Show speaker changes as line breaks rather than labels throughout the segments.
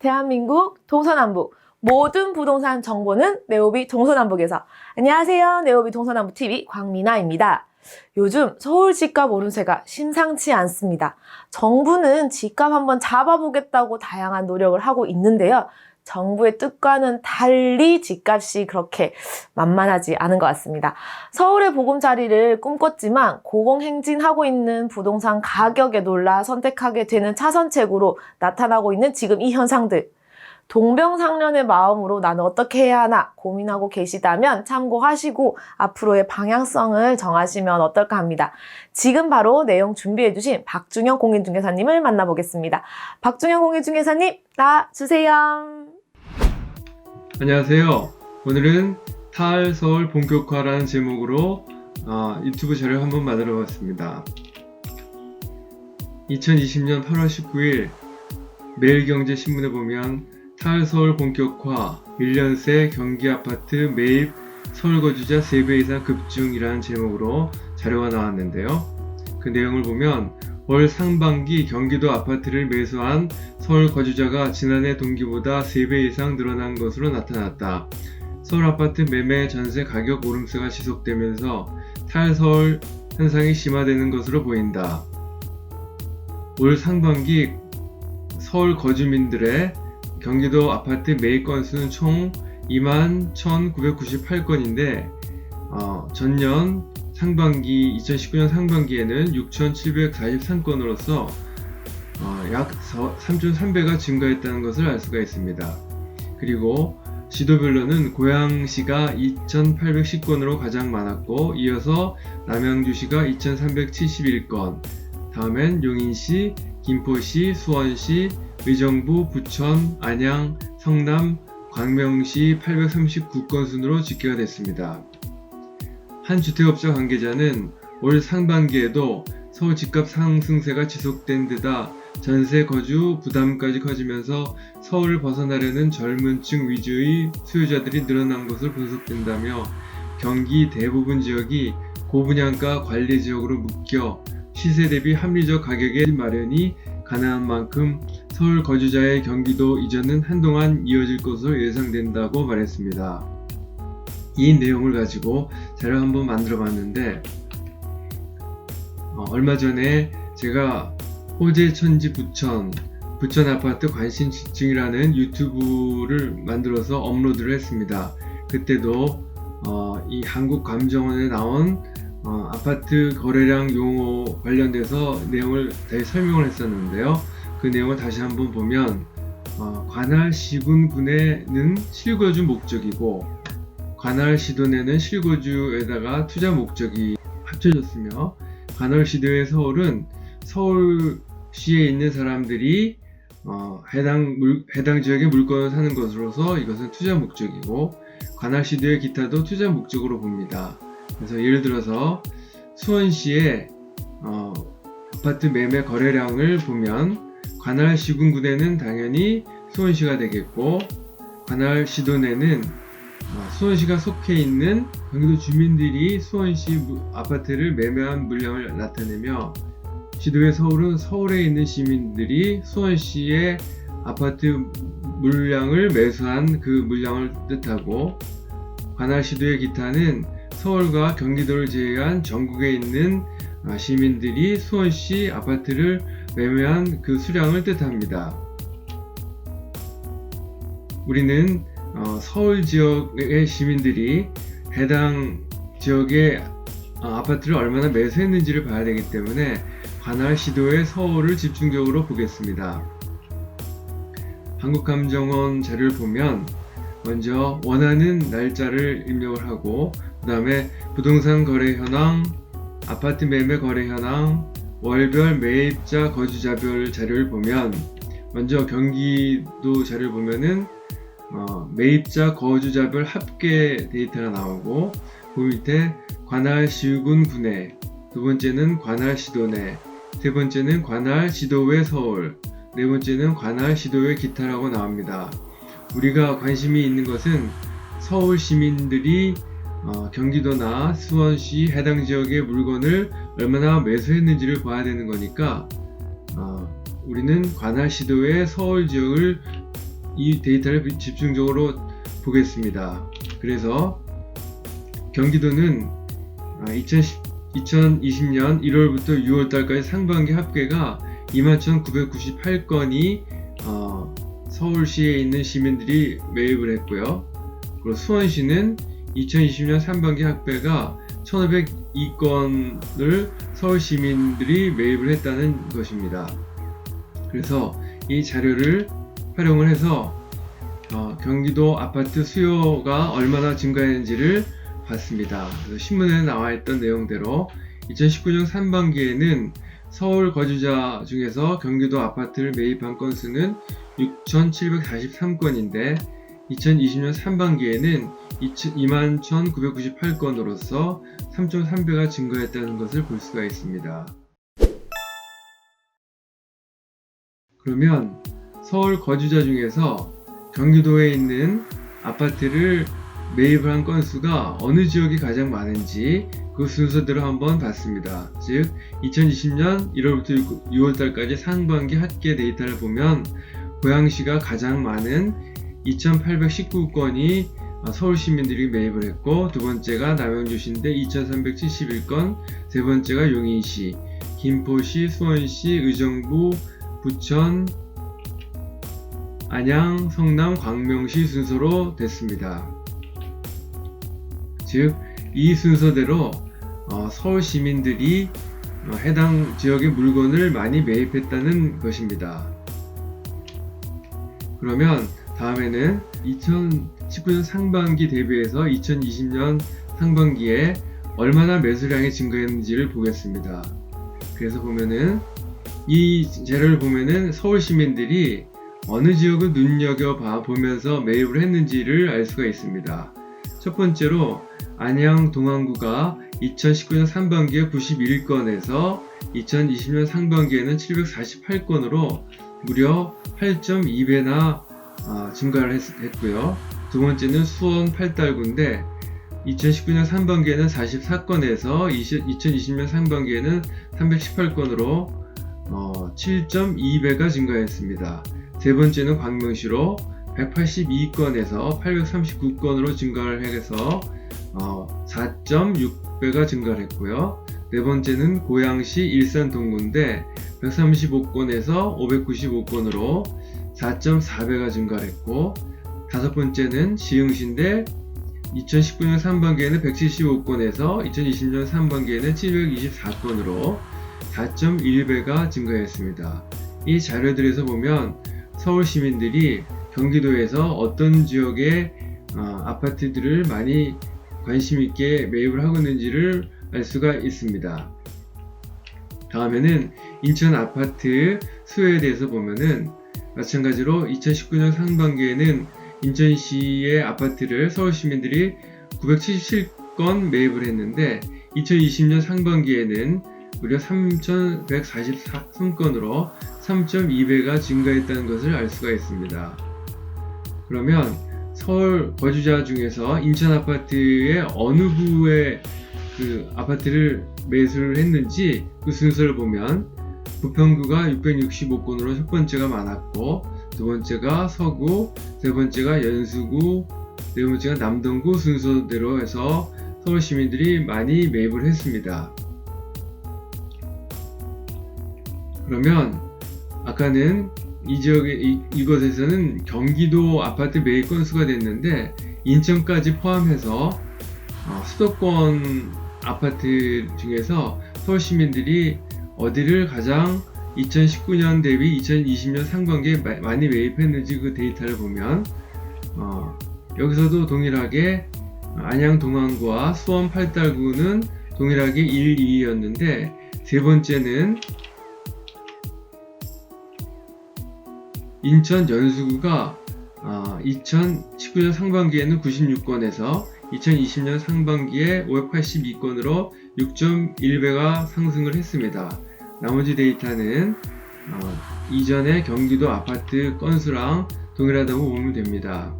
대한민국 동서남북 모든 부동산 정보는 네오비 동서남북에서. 안녕하세요. 네오비 동서남북TV 광미나입니다. 요즘 서울 집값 오름세가 심상치 않습니다. 정부는 집값 한번 잡아보겠다고 다양한 노력을 하고 있는데요. 정부의 뜻과는 달리 집값이 그렇게 만만하지 않은 것 같습니다. 서울의 보금자리를 꿈꿨지만 고공행진하고 있는 부동산 가격에 놀라 선택하게 되는 차선책으로 나타나고 있는 지금 이 현상들. 동병상련의 마음으로 나는 어떻게 해야 하나 고민하고 계시다면 참고하시고 앞으로의 방향성을 정하시면 어떨까 합니다. 지금 바로 내용 준비해주신 박중현 공인중개사님을 만나보겠습니다. 박중현 공인중개사님 나와주세요.
안녕하세요. 오늘은 탈 서울 본격화라는 제목으로 유튜브 자료를 한번 만들어 봤습니다. 2020년 8월 19일 매일경제신문에 보면 탈 서울 본격화 1년 새 경기 아파트 매입 서울 거주자 3배 이상 급증이라는 제목으로 자료가 나왔는데요. 그 내용을 보면 올 상반기 경기도 아파트를 매수한 서울 거주자가 지난해 동기보다 3배 이상 늘어난 것으로 나타났다. 서울 아파트 매매 전세 가격 오름세가 지속되면서 탈서울 현상이 심화되는 것으로 보인다. 올 상반기 서울 거주민들의 경기도 아파트 매입 건수는 총 21,998건인데 전년 상반기 2019년 상반기에는 6,743건으로서 약 3.3배가 증가했다는 것을 알 수가 있습니다. 그리고 시도별로는 고양시가 2,810건으로 가장 많았고 이어서 남양주시가 2,371건, 다음엔 용인시, 김포시, 수원시, 의정부, 부천, 안양, 성남, 광명시 839건 순으로 집계가 됐습니다. 한 주택업자 관계자는 올 상반기에도 서울 집값 상승세가 지속된 데다 전세 거주 부담까지 커지면서 서울을 벗어나려는 젊은 층 위주의 수요자들이 늘어난 것으로 분석된다며 경기 대부분 지역이 고분양가 관리 지역으로 묶여 시세 대비 합리적 가격의 마련이 가능한 만큼 서울 거주자의 경기도 이전은 한동안 이어질 것으로 예상된다고 말했습니다. 이 내용을 가지고 자료를 한번 만들어 봤는데 얼마 전에 제가 호재천지 부천 아파트 관심 집중이라는 유튜브를 만들어서 업로드를 했습니다. 그때도 이 한국감정원에 나온 아파트 거래량 용어 관련돼서 내용을 다시 설명을 했었는데요. 그 내용을 다시 한번 보면 관할 시군군에는 실거주 목적이고 관할 시도내는 실거주에다가 투자 목적이 합쳐졌으며 관할 시도의 서울은 서울시에 있는 사람들이 해당 지역의 물건을 사는 것으로서 이것은 투자 목적이고 관할 시도의 기타도 투자 목적으로 봅니다. 그래서 예를 들어서 수원시의 아파트 매매 거래량을 보면 관할 시군군에는 당연히 수원시가 되겠고 관할 시도내는 수원시가 속해 있는 경기도 주민들이 수원시 아파트를 매매한 물량을 나타내며 시도의 서울은 서울에 있는 시민들이 수원시의 아파트 물량을 매수한 그 물량을 뜻하고 관할 시도의 기타는 서울과 경기도를 제외한 전국에 있는 시민들이 수원시 아파트를 매매한 그 수량을 뜻합니다. 우리는 서울 지역의 시민들이 해당 지역의 아파트를 얼마나 매수했는지를 봐야 되기 때문에 관할 시도의 서울을 집중적으로 보겠습니다. 한국감정원 자료를 보면 먼저 원하는 날짜를 입력을 하고 그 다음에 부동산 거래 현황, 아파트 매매 거래 현황, 월별 매입자 거주자별 자료를 보면 먼저 경기도 자료를 보면은 매입자 거주자별 합계 데이터가 나오고 그 밑에 관할 시군 구내, 두 번째는 관할 시도내, 세 번째는 관할 시도외 서울, 네 번째는 관할 시도외 기타라고 나옵니다. 우리가 관심이 있는 것은 서울 시민들이 경기도나 수원시 해당 지역의 물건을 얼마나 매수했는지를 봐야 되는 거니까 우리는 관할 시도의 서울 지역을 이 데이터를 집중적으로 보겠습니다. 그래서 경기도는 2020년 1월부터 6월달까지 상반기 합계가 21,998건이 서울시에 있는 시민들이 매입을 했고요. 그리고 수원시는 2020년 상반기 합계가 1,502건을 서울 시민들이 매입을 했다는 것입니다. 그래서 이 자료를 활용을 해서 경기도 아파트 수요가 얼마나 증가했는지를 봤습니다. 그래서 신문에 나와 있던 내용대로 2019년 상반기에는 서울 거주자 중에서 경기도 아파트를 매입한 건수는 6,743건인데 2020년 상반기에는 21,998건으로서 3.3배가 증가했다는 것을 볼 수가 있습니다. 그러면 서울 거주자 중에서 경기도에 있는 아파트를 매입을 한 건수가 어느 지역이 가장 많은지 그 순서대로 한번 봤습니다. 즉 2020년 1월부터 6월달까지 상반기 합계 데이터를 보면 고양시가 가장 많은 2,819건이 서울 시민들이 매입을 했고, 두 번째가 남양주시인데 2,371건, 세 번째가 용인시, 김포시, 수원시, 의정부, 부천, 안양, 성남, 광명시 순서로 됐습니다. 즉, 이 순서대로 서울 시민들이 해당 지역의 물건을 많이 매입했다는 것입니다. 그러면 다음에는 2019년 상반기 대비해서 2020년 상반기에 얼마나 매수량이 증가했는지를 보겠습니다. 그래서 보면은 이 자료를 보면은 서울 시민들이 어느 지역을 눈여겨보면서 매입을 했는지를 알 수가 있습니다. 첫 번째로 안양 동안구가 2019년 상반기에 91건에서 2020년 상반기에는 748건으로 무려 8.2배나 증가를 했고요. 두 번째는 수원 팔달구인데 2019년 상반기에는 44건에서 2020년 상반기에는 318건으로 7.2배가 증가했습니다. 세 번째는 광명시로 182건에서 839건으로 증가를 해서 4.6배가 증가를 했고요. 네 번째는 고양시 일산 동구인데 135건에서 595건으로 4.4배가 증가를 했고, 다섯 번째는 시흥시인데 2019년 상반기에는 175건에서 2020년 상반기에는 724건으로 4.1배가 증가했습니다. 이 자료들에서 보면 서울 시민들이 경기도에서 어떤 지역의 아파트들을 많이 관심 있게 매입을 하고 있는지를 알 수가 있습니다. 다음에는 인천 아파트 수요에 대해서 보면은 마찬가지로 2019년 상반기에는 인천시의 아파트를 서울 시민들이 977건 매입을 했는데 2020년 상반기에는 무려 3,143건으로 3.2배가 증가했다는 것을 알 수가 있습니다. 그러면 서울 거주자 중에서 인천 아파트의 어느 부에 그 아파트를 매수를 했는지 그 순서를 보면 부평구가 665건으로 첫 번째가 많았고, 두 번째가 서구, 세 번째가 연수구, 네 번째가 남동구 순서대로 해서 서울 시민들이 많이 매입을 했습니다. 그러면 아까는 이 지역의 이곳에서는 경기도 아파트 매입 건수가 됐는데 인천까지 포함해서 수도권 아파트 중에서 서울 시민들이 어디를 가장 2019년 대비 2020년 상반기에 많이 매입했는지 그 데이터를 보면 여기서도 동일하게 안양 동안구와 수원 팔달구는 동일하게 1, 2위였는데 세 번째는 인천 연수구가 2019년 상반기에는 96건에서 2020년 상반기에 582건으로 6.1배가 상승을 했습니다. 나머지 데이터는 이전의 경기도 아파트 건수랑 동일하다고 보면 됩니다.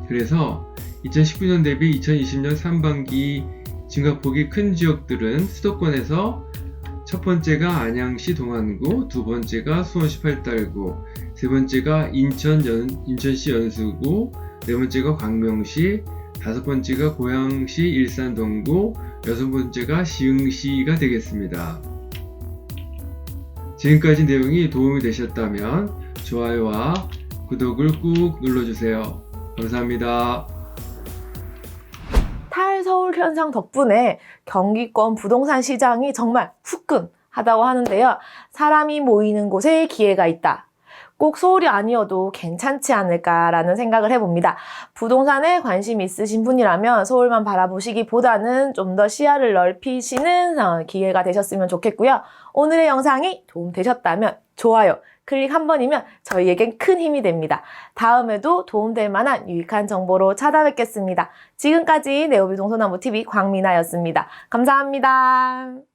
그래서 2019년 대비 2020년 상반기 증가폭이 큰 지역들은 수도권에서 첫 번째가 안양시 동안구, 두 번째가 수원시 팔달구, 세 번째가 인천시 연수구, 네 번째가 광명시, 다섯 번째가 고양시 일산 동구, 여섯 번째가 시흥시가 되겠습니다. 지금까지 내용이 도움이 되셨다면 좋아요와 구독을 꾹 눌러주세요. 감사합니다.
탈서울 현상 덕분에 경기권 부동산 시장이 정말 후끈하다고 하는데요. 사람이 모이는 곳에 기회가 있다. 꼭 서울이 아니어도 괜찮지 않을까라는 생각을 해봅니다. 부동산에 관심 있으신 분이라면 서울만 바라보시기보다는 좀 더 시야를 넓히시는 기회가 되셨으면 좋겠고요. 오늘의 영상이 도움되셨다면 좋아요, 클릭 한 번이면 저희에겐 큰 힘이 됩니다. 다음에도 도움될 만한 유익한 정보로 찾아뵙겠습니다. 지금까지 네오비 동서남북TV 광미나였습니다. 감사합니다.